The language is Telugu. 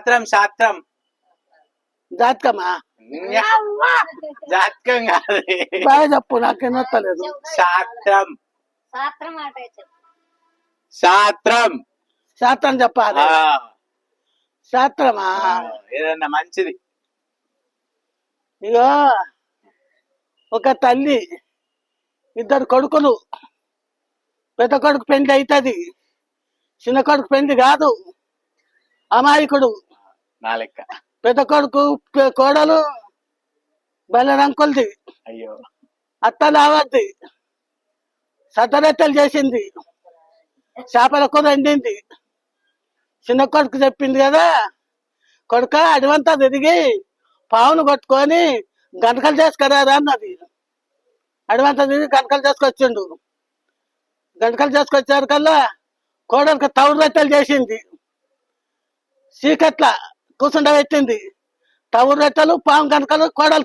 శాస్త్రం శాస్త్రం జాతకమా జాతకం కాదు బాగా చెప్పు నాకేం వస్తలేదు. శాస్త్రం శాస్త్రం మాట చెప్పు. శాస్త్రం శాస్త్రం చెప్పాలి. శాస్త్రమా ఏదన్నా మంచిది. ఇగో ఒక తల్లి ఇద్దరు కొడుకులు, పెద్ద కొడుకు పెళ్లి అవుతుంది, చిన్న కొడుకు పెళ్లి కాదు, అమాయకుడు. నా లెక్క. పెద్ద కొడుకు కోడలు బెల్లరంకులది, అయ్యో అత్త లావద్ది, సతరెత్తలు చేసింది, చేపల కూర వండింది. చిన్న కొడుకు చెప్పింది కదా, కొడుక అడివంతా తిరిగి పావును కొట్టుకొని గంటకలు చేసుకురారా అన్నది. అడివంతా తిరిగి గంటకలు చేసుకొచ్చిండు. గంటకలు చేసుకొచ్చారు కల్లా కోడలికి తవుడు రొట్టెలు చేసింది, చీకట్ల కూర్చుండ పెట్టింది. తవుడు రొట్టెలు పాము గంటకలు కోడలు